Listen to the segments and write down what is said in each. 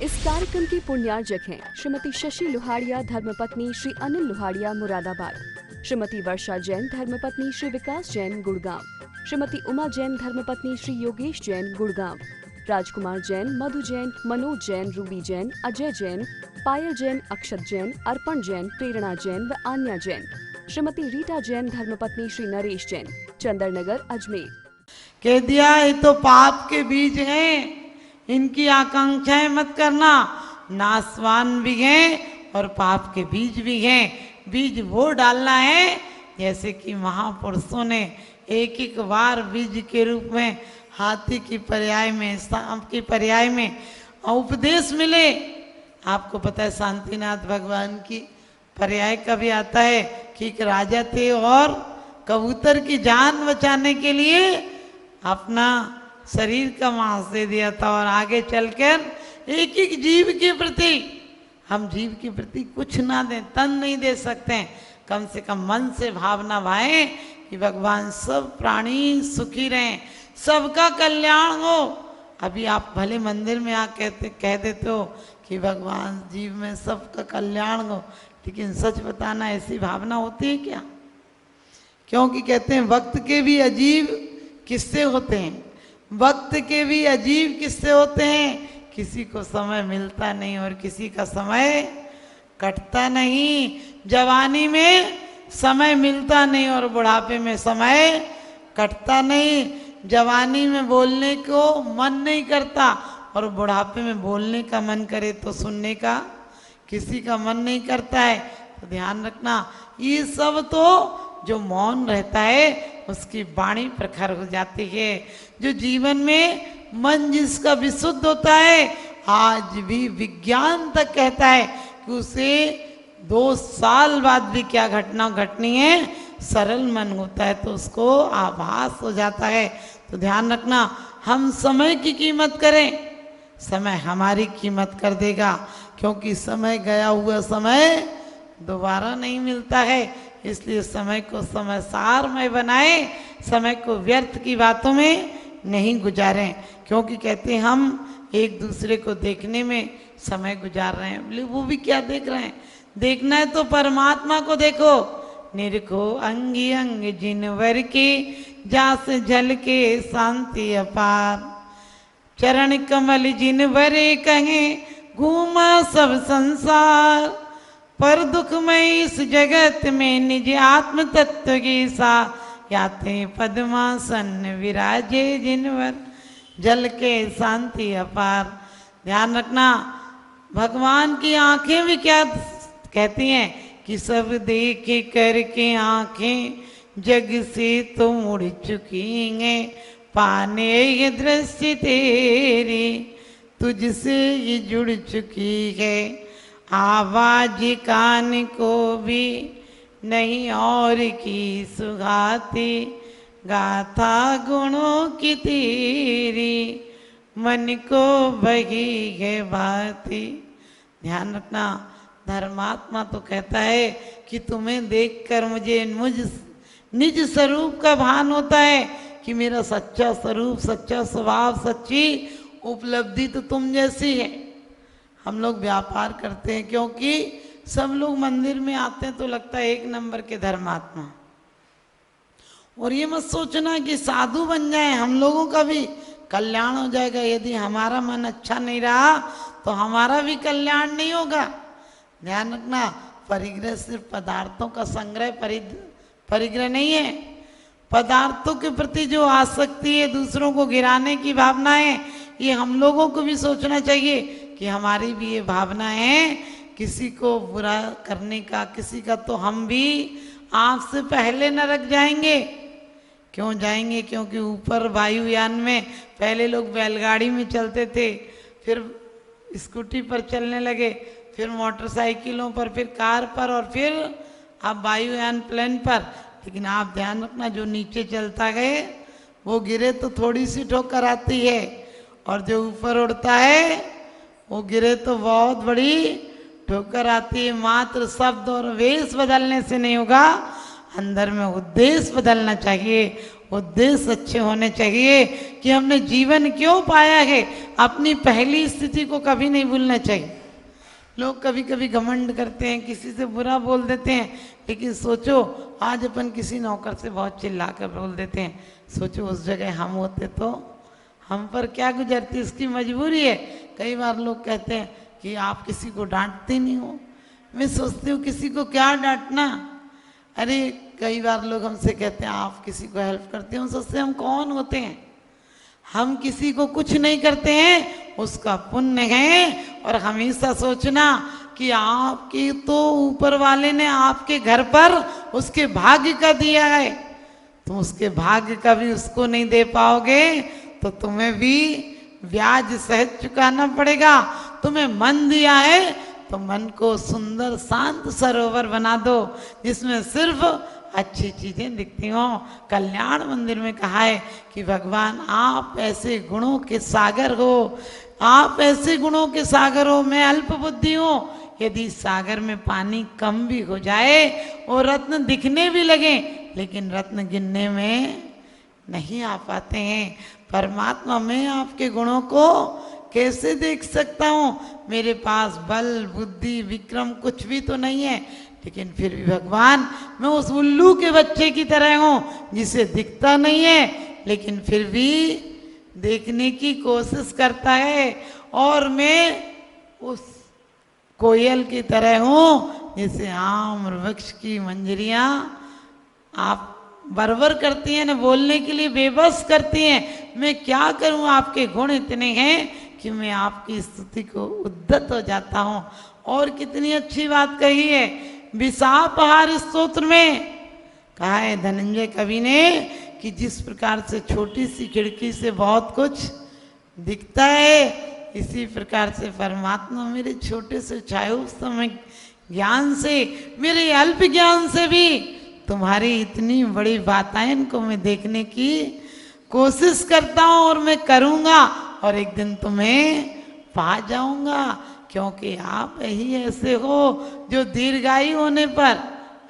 इस कार्यक्रम की पुण्यार्जक हैं श्रीमती शशि लोहाड़िया धर्मपत्नी श्री अनिल लोहाड़िया मुरादाबाद, श्रीमती वर्षा जैन धर्मपत्नी श्री विकास जैन गुड़गांव, श्रीमती उमा जैन धर्मपत्नी श्री योगेश जैन गुड़गांव, राजकुमार जैन, मधु जैन, मनोज जैन, रूबी जैन, अजय जैन, पायल जैन, अक्षत जैन, अर्पण जैन, प्रेरणा जैन व आन्या जैन, श्रीमती रीटा जैन धर्मपत्नी श्री नरेश जैन, चंदरनगर अजमेर। कह दिया ये तो पाप के बीज हैं, इनकी आकांक्षाएं मत करना। नासवान भी हैं और पाप के बीज भी हैं। बीज वो डालना है जैसे कि महापुरुषों ने एक एक बार बीज के रूप में हाथी की पर्याय में, सांप की पर्याय में उपदेश मिले। आपको पता है शांतिनाथ भगवान की पर्याय कभी आता है कि एक राजा थे और कबूतर की जान बचाने के लिए अपना शरीर का मांस दे दिया था। और आगे चलकर एक एक जीव के प्रति, हम जीव के प्रति कुछ ना दें, तन नहीं दे सकते हैं, कम से कम मन से भावना भाएं कि भगवान सब प्राणी सुखी रहें, सबका कल्याण हो। अभी आप भले मंदिर में कह देते हो कि भगवान जीव में सबका कल्याण हो, लेकिन सच बताना ऐसी भावना होती है क्या? क्योंकि कहते हैं वक्त के भी अजीब किस्से होते हैं, वक्त के भी अजीब किस्से होते हैं। किसी को समय मिलता नहीं और किसी का समय कटता नहीं। जवानी में समय मिलता नहीं और बुढ़ापे में समय कटता नहीं। जवानी में बोलने को मन नहीं करता और बुढ़ापे में बोलने का मन करे तो सुनने का किसी का मन नहीं करता है। तो ध्यान रखना, ये सब तो जो मौन रहता है उसकी वाणी प्रखर हो जाती है। जो जीवन में मन जिसका विशुद्ध होता है, आज भी विज्ञान तक कहता है कि उसे 2 साल बाद भी क्या घटना घटनी है, सरल मन होता है तो उसको आभास हो जाता है। तो ध्यान रखना, हम समय की कीमत करें, समय हमारी कीमत कर देगा, क्योंकि समय गया हुआ समय दोबारा नहीं मिलता है। इसलिए समय को समयसारमय बनाए, समय को व्यर्थ की बातों में नहीं गुजारें। क्योंकि कहते हैं हम एक दूसरे को देखने में समय गुजार रहे हैं, बोले वो भी क्या देख रहे हैं? देखना है तो परमात्मा को देखो। निरखो अंगी अंग जिनवर के, जास झल के शांति अपार, चरण कमल जिनवरे कहें घूमा सब संसार, पर दुखमय इस जगत में निज आत्म तत्व की सा, याते पद्मासन विराजे जिनवर, जल के शांति अपार। ध्यान रखना, भगवान की आंखें भी क्या कहती हैं कि सब देख करके आंखें जग से तो मुड़ चुकी हैं, पाने ये दृष्टि तेरी तुझसे ये जुड़ चुकी है, आवाज कान को भी नहीं और की सुगाती, गाथा गुणों की तेरी मन को बही है भाती। ध्यान रखना, धर्मात्मा तो कहता है कि तुम्हें देखकर मुझे निज स्वरूप का भान होता है कि मेरा सच्चा स्वरूप, सच्चा स्वभाव, सच्ची उपलब्धि तो तुम जैसी है। हम लोग व्यापार करते हैं क्योंकि सब लोग मंदिर में आते हैं तो लगता है 1 नंबर के धर्मात्मा। और ये मत सोचना कि साधु बन जाए, हम लोगों का भी कल्याण हो जाएगा। यदि हमारा मन अच्छा नहीं रहा तो हमारा भी कल्याण नहीं होगा। ध्यान रखना, परिग्रह सिर्फ पदार्थों का संग्रह परिग्रह नहीं है। पदार्थों के प्रति जो आसक्ति है, दूसरों को गिराने की भावना है, ये हम लोगों को भी सोचना चाहिए कि हमारी भी ये भावना है किसी को बुरा करने का, किसी का। तो हम भी आपसे पहले नरक जाएंगे। क्यों जाएंगे? क्योंकि ऊपर वायुयान में पहले लोग बैलगाड़ी में चलते थे, फिर स्कूटी पर चलने लगे, फिर मोटरसाइकिलों पर, फिर कार पर, और फिर अब वायुयान प्लेन पर। लेकिन आप ध्यान रखना, जो नीचे चलता गए वो गिरे तो थोड़ी सी ठोकर आती है, और जो ऊपर उड़ता है वो गिरे तो बहुत बड़ी ठोकर आती है। मात्र शब्द और वेश बदलने से नहीं होगा, अंदर में उद्देश्य बदलना चाहिए। उद्देश्य अच्छे होने चाहिए कि हमने जीवन क्यों पाया है। अपनी पहली स्थिति को कभी नहीं भूलना चाहिए। लोग कभी कभी घमंड करते हैं, किसी से बुरा बोल देते हैं, लेकिन सोचो आज अपन किसी नौकर से बहुत चिल्ला कर बोल देते हैं, सोचो उस जगह हम होते तो हम पर क्या गुजरती। इसकी मजबूरी है। कई बार लोग कहते हैं कि आप किसी को डांटते नहीं हो। मैं सोचती हूँ किसी को क्या डांटना। अरे कई बार लोग हमसे कहते हैं आप किसी को हेल्प करते हो, सोचते हम कौन होते हैं। हम किसी को कुछ नहीं करते हैं, उसका पुण्य है। और हमेशा सोचना कि आपकी तो ऊपर वाले ने आपके घर पर उसके भाग्य का दिया है, तुम उसके भाग्य का भी उसको नहीं दे पाओगे तो तुम्हें भी ब्याज सहित चुकाना पड़ेगा। तुम्हें मन दिया है तो मन को सुंदर शांत सरोवर बना दो जिसमें सिर्फ अच्छी चीजें दिखती हो। कल्याण मंदिर में कहा है कि भगवान आप ऐसे गुणों के सागर हो, आप ऐसे गुणों के सागर हो, मैं अल्प बुद्धि हूँ। यदि सागर में पानी कम भी हो जाए और रत्न दिखने भी लगे, लेकिन रत्न गिनने में नहीं आ पाते हैं। परमात्मा मैं आपके गुणों को कैसे देख सकता हूँ। मेरे पास बल बुद्धि विक्रम कुछ भी तो नहीं है, लेकिन फिर भी भगवान मैं उस उल्लू के बच्चे की तरह हूँ जिसे दिखता नहीं है, लेकिन फिर भी देखने की कोशिश करता है। और मैं उस कोयल की तरह हूँ जिसे आम और वृक्ष की मंजरियाँ आप बरबर करती हैं, न बोलने के लिए बेबस करती हैं। मैं क्या करूं, आपके गुण इतने हैं कि मैं आपकी स्तुति को उद्यत हो जाता हूं। और कितनी अच्छी बात कही है विसापहार स्तोत्र में। कहा है धनंजय कवि ने कि जिस प्रकार से छोटी सी खिड़की से बहुत कुछ दिखता है, इसी प्रकार से परमात्मा मेरे छोटे से छायो समय ज्ञान से, मेरे अल्प ज्ञान से भी तुम्हारी इतनी बड़ी बातें को मैं देखने की कोशिश करता हूं और मैं करूंगा और एक दिन तुम्हें पा जाऊंगा। क्योंकि आप ही ऐसे हो जो दीर्घायु होने पर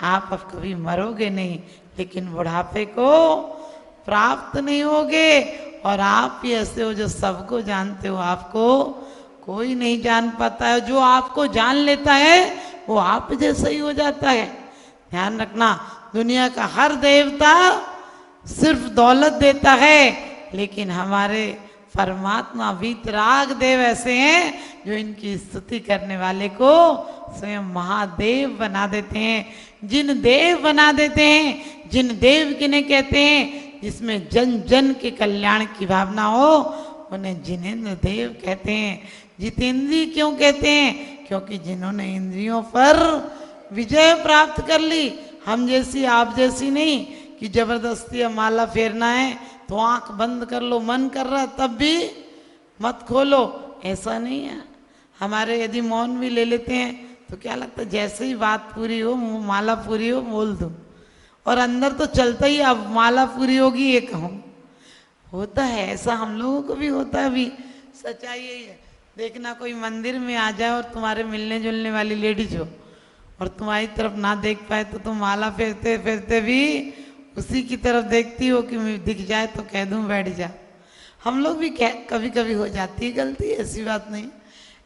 आप अब कभी मरोगे नहीं, लेकिन बुढ़ापे को प्राप्त नहीं होगे। और आप ही ऐसे हो जो सबको जानते हो, आपको कोई नहीं जान पाता है। जो आपको जान लेता है वो आप जैसा ही हो जाता है। ध्यान रखना, दुनिया का हर देवता सिर्फ दौलत देता है, लेकिन हमारे परमात्मा वीतराग देव ऐसे हैं जो इनकी स्तुति करने वाले को स्वयं महादेव बना देते हैं। जिन देव बना देते हैं, जिन देव किन्हें कहते हैं, जिसमें जन जन के कल्याण की भावना हो, उन्हें जिनेंद्र देव कहते हैं। जितेंद्रीय क्यों कहते हैं? क्योंकि जिन्होंने इंद्रियों पर विजय प्राप्त कर ली। हम जैसी आप जैसी नहीं कि जबरदस्ती अब माला फेरना है तो आंख बंद कर लो, मन कर रहा है तब भी मत खोलो, ऐसा नहीं है। हमारे यदि मौन भी ले लेते हैं तो क्या लगता है जैसे ही बात पूरी हो, माला पूरी हो, बोल दो, और अंदर तो चलता ही अब माला पूरी होगी ये कहूँ। होता है ऐसा, हम लोगों को भी होता है। अभी सच्चाई यही है। देखना कोई मंदिर में आ जाए और तुम्हारे मिलने जुलने वाली लेडीज हो और तुम्हारी तरफ ना देख पाए तो तुम माला फेरते फेरते भी उसी की तरफ देखती हो कि दिख जाए तो कह दूं बैठ जा। हम लोग भी कभी कभी हो जाती है गलती, ऐसी बात नहीं,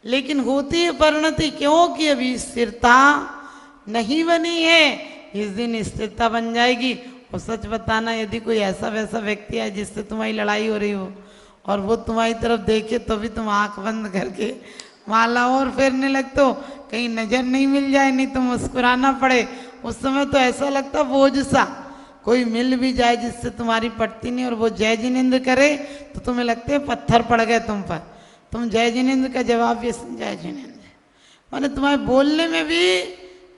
लेकिन होती है परिणति। क्योंकि अभी स्थिरता नहीं बनी है, इस दिन स्थिरता बन जाएगी। और सच बताना, यदि कोई ऐसा वैसा व्यक्ति है जिससे तुम्हारी लड़ाई हो रही हो और वो तुम्हारी तरफ देखे तो भी तुम आंख बंद करके माला और फेरने लगते हो, कहीं नजर नहीं मिल जाए, नहीं तो मुस्कुराना पड़े। उस समय तो ऐसा लगता बोझ सा, कोई मिल भी जाए जिससे तुम्हारी पटती नहीं और वो जय जिनेंद्र करे तो तुम्हें लगते है पत्थर पड़ गए तुम पर। तुम जय जिनेंद्र का जवाब ये जय जिनेंद्र, माने तुम्हारे बोलने में भी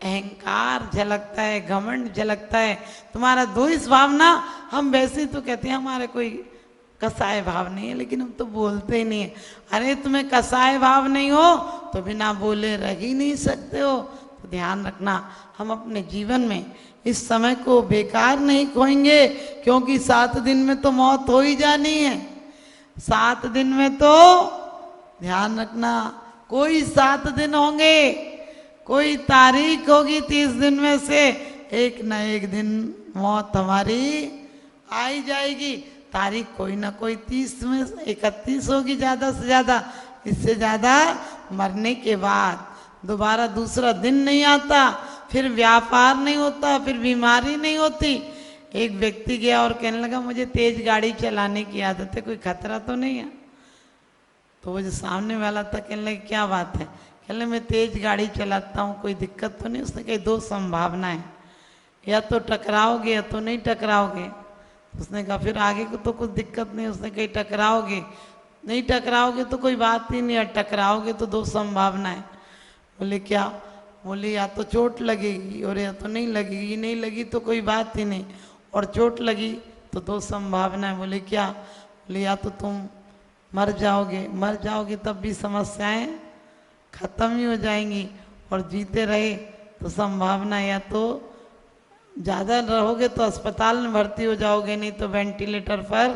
अहंकार झलकता है, घमंड झलकता है, तुम्हारा द्वेष भावना। हम वैसे तो कहते हैं हमारे कोई कसाय भाव नहीं है, लेकिन हम तो बोलते ही नहीं है। अरे तुम्हें कसाय भाव नहीं हो तो बिना बोले रह ही नहीं सकते हो। तो ध्यान रखना, हम अपने जीवन में इस समय को बेकार नहीं खोएंगे, क्योंकि 7 दिन में तो मौत हो ही जानी है। 7 दिन में तो ध्यान रखना, कोई 7 दिन होंगे, कोई तारीख होगी 30 दिन में से, एक न एक दिन मौत हमारी आ ही जाएगी। तारीख कोई ना कोई 30 में 31 होगी ज़्यादा से ज़्यादा, इससे ज़्यादा मरने के बाद दोबारा दूसरा दिन नहीं आता, फिर व्यापार नहीं होता, फिर बीमारी नहीं होती। एक व्यक्ति गया और कहने लगा मुझे तेज गाड़ी चलाने की आदत है, कोई खतरा तो नहीं है? तो वो जो सामने वाला था कहने लगा क्या बात है? कहने मैं तेज गाड़ी चलाता हूँ, कोई दिक्कत तो नहीं? उसने कही 2 संभावनाएं, या तो टकराओगे या तो नहीं टकराओगे। उसने कहा फिर आगे को तो कुछ दिक्कत नहीं। उसने कही टकराओगे, नहीं टकराओगे तो कोई बात ही नहीं, और टकराओगे तो 2 संभावनाएं। बोले क्या? बोले या तो चोट लगेगी और या तो नहीं लगेगी। नहीं लगी तो कोई बात ही नहीं, और चोट लगी तो 2 संभावनाएं। बोले क्या? बोले या तो तुम मर जाओगे, मर जाओगे तब भी समस्याएं खत्म ही हो जाएंगी, और जीते रहे तो संभावना या तो ज़्यादा रहोगे तो अस्पताल में भर्ती हो जाओगे, नहीं तो वेंटिलेटर पर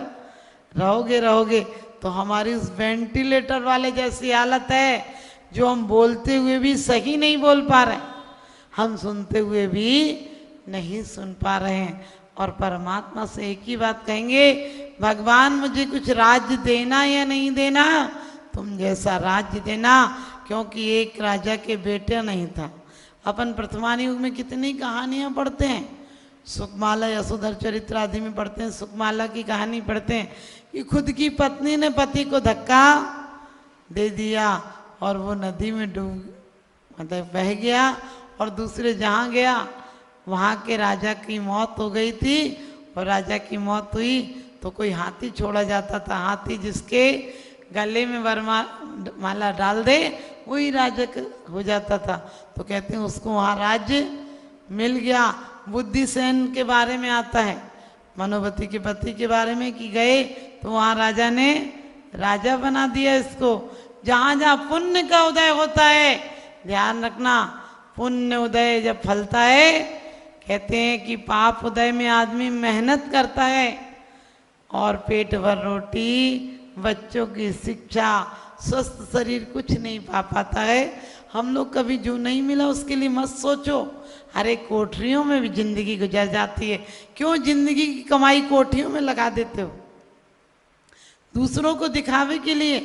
रहोगे। तो हमारी उस वेंटिलेटर वाले जैसी हालत है, जो हम बोलते हुए भी सही नहीं बोल पा रहे, हम सुनते हुए भी नहीं सुन पा रहे हैं। और परमात्मा से एक ही बात कहेंगे, भगवान मुझे कुछ राज्य देना या नहीं देना, तुम जैसा राज्य देना। क्योंकि एक राजा के बेटे नहीं था। अपन प्रथमान युग में कितनी कहानियां पढ़ते हैं, सुकमाला यशोधर चरित्र आदि में पढ़ते हैं, सुकमाला की कहानी पढ़ते हैं कि खुद की पत्नी ने पति को धक्का दे दिया और वो नदी में मतलब बह गया, और दूसरे जहाँ गया वहाँ के राजा की मौत हो गई थी। और राजा की मौत हुई तो कोई हाथी छोड़ा जाता था, हाथी जिसके गले में वरमाला डाल दे वही राजा हो जाता था। तो कहते हैं उसको वहाँ राज्य मिल गया। बुद्धिसेन के बारे में आता है, मनोवती के पति के बारे में, कि गए तो वहाँ राजा ने राजा बना दिया इसको। जहाँ जहाँ पुण्य का उदय होता है, ध्यान रखना, पुण्य उदय जब फलता है, कहते हैं कि पाप उदय में आदमी मेहनत करता है और पेट भर रोटी, बच्चों की शिक्षा, स्वस्थ शरीर कुछ नहीं पा पाता है। हम लोग कभी जो नहीं मिला उसके लिए मत सोचो, अरे कोठरियों में भी जिंदगी गुजर जाती है। क्यों जिंदगी की कमाई कोठरियों में लगा देते हो? दूसरों को दिखावे के लिए।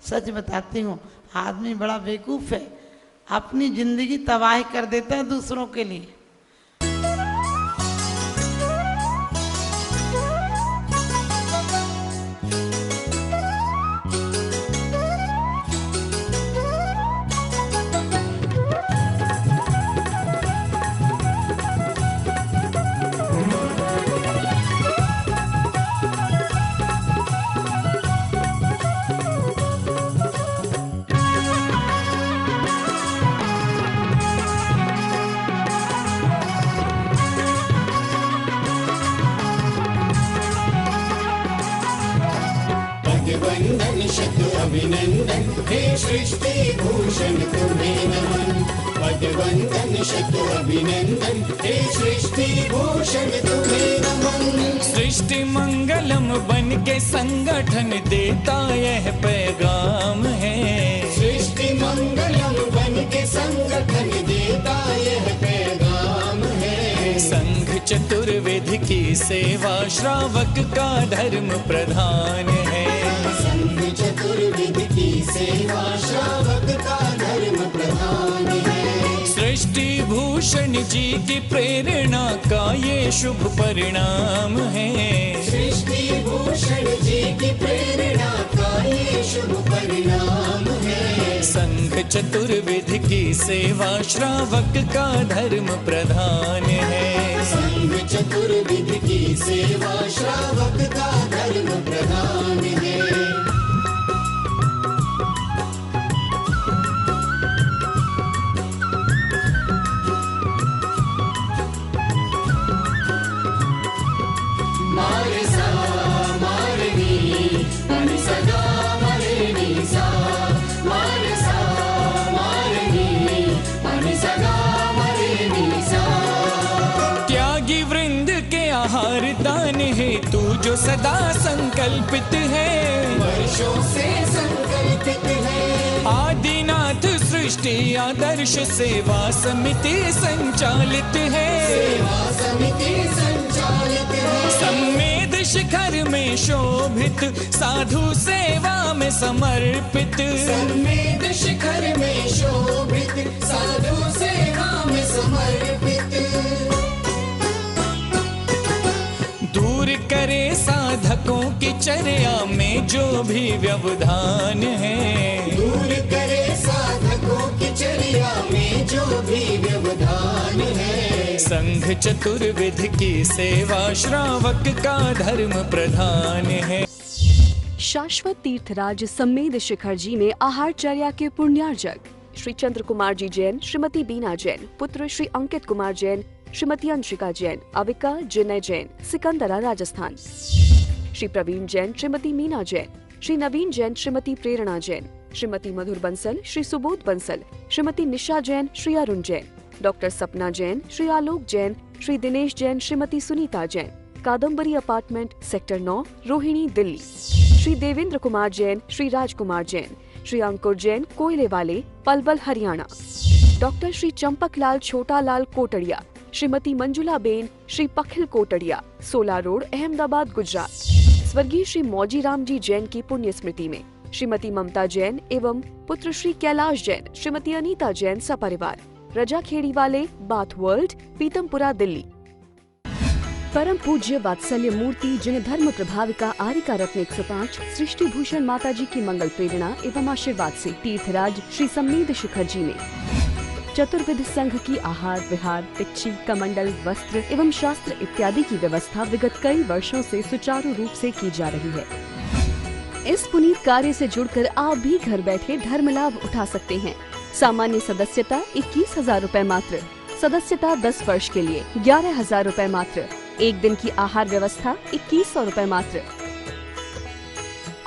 सच बताती हूँ, आदमी बड़ा बेवकूफ है, अपनी जिंदगी तबाह कर देता है दूसरों के लिए। अभिनंदन हे सृष्टि भूषण तुम्हें नमन। पदवंदन शत अभिनंदन हे सृष्टि भूषण तुम्हें नमन। सृष्टि मंगलम बन के संगठन देता यह पैगाम है। सृष्टि मंगलम बन के संगठन देता यह पैगाम है। संघ चतुर्वेद की सेवा श्रावक का धर्म प्रधान है। संघ चतुर्वेद की सेवा श्रावक का धर्म प्रधान है। सृष्टि भूषण जी की प्रेरणा का ये शुभ परिणाम है। सृष्टि भूषण जी की प्रेरणा का ये शुभ परिणाम है। संघ चतुर्वेद की सेवा श्रावक का धर्म प्रधान है। संघ चतुर्वेद की सेवा श्रावक का धर्म प्रधान है। दान है तू जो सदा संकल्पित है, वर्षों से संकल्पित है। आदिनाथ दृष्टि आदर्श सेवा समिति संचालित है। सेवा समिति संचालित है। सम्मेद शिखर में शोभित साधु सेवा में समर्पित। सम्मेद शिखर में शोभित साधु सेवा में समर्पित। दूर करे साधकों की चर्या में जो भी व्यवधान है। दूर करे साधकों की चर्या में जो भी व्यवधान है। संघ चतुर्विध की सेवा श्रावक का धर्म प्रधान है। शाश्वत तीर्थराज सम्मेद शिखर जी में आहारचर्या के पुण्यार्जक श्री चंद्र कुमार जी जैन, श्रीमती बीना जैन, पुत्र श्री अंकित कुमार जैन, श्रीमती अंशिका जैन, अविका जिनय जैन, सिकंदरा राजस्थान। श्री प्रवीण जैन, श्रीमती मीना जैन, श्री नवीन जैन, श्रीमती प्रेरणा जैन, श्रीमती मधुर बंसल, श्री सुबोध बंसल, श्रीमती निशा जैन, श्री अरुण जैन, डॉक्टर सपना जैन, श्री आलोक जैन, श्री दिनेश जैन, श्रीमती सुनीता जैन, कादम्बरी अपार्टमेंट सेक्टर 9, रोहिणी, दिल्ली। श्री देवेंद्र कुमार जैन, श्री राजकुमार जैन, श्री अंकुर जैन, कोयले वाले, पलवल, हरियाणा। Doctor Shri Champaklal Chhotalal Kotadia, Shrimati Manjula ben, Shri Pakhil Kotadia, 16 road, Ahmedabad, Gujarat. स्वर्गीय श्री मौजीराम जी जैन की पुण्य स्मृति में श्रीमती ममता जैन एवं पुत्र श्री कैलाश जैन, श्रीमती अनीता जैन सपरिवार, रजा खेड़ी वाले, बाथ वर्ल्ड, पीतमपुरा, दिल्ली। परम पूज्य वात्सल्य मूर्ति जिन धर्म प्रभाविका आरिका रत्न 105 सृष्टि भूषण माता जी की मंगल प्रेरणा एवं आशीर्वाद से तीर्थराज श्री सम्मेद शिखर जी में चतुर्विध संघ की आहार विहार, पिच्ची, कमंडल, वस्त्र एवं शास्त्र इत्यादि की व्यवस्था विगत कई वर्षों से सुचारू रूप से की जा रही है। इस पुनीत कार्य से जुड़कर आप भी घर बैठे धर्म लाभ उठा सकते हैं। सामान्य सदस्यता 21,000 रूपए मात्र, सदस्यता 10 वर्ष के लिए 11,000 रूपए मात्र, एक दिन की आहार व्यवस्था 2100 रूपए मात्र।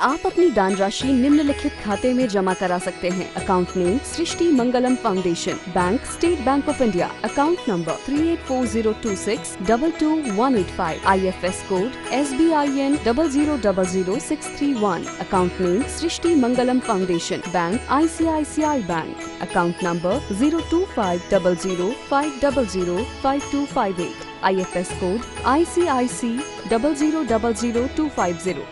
आप अपनी दान राशि निम्नलिखित खाते में जमा करा सकते हैं। Account name Srishti Mangalam foundation, bank state bank of India, account number 384026222185, IFS code SBIN 0000631, account name Srishti Mangalam foundation, bank ICICI bank, account number 0250050052258, IFS code ICIC 0000250।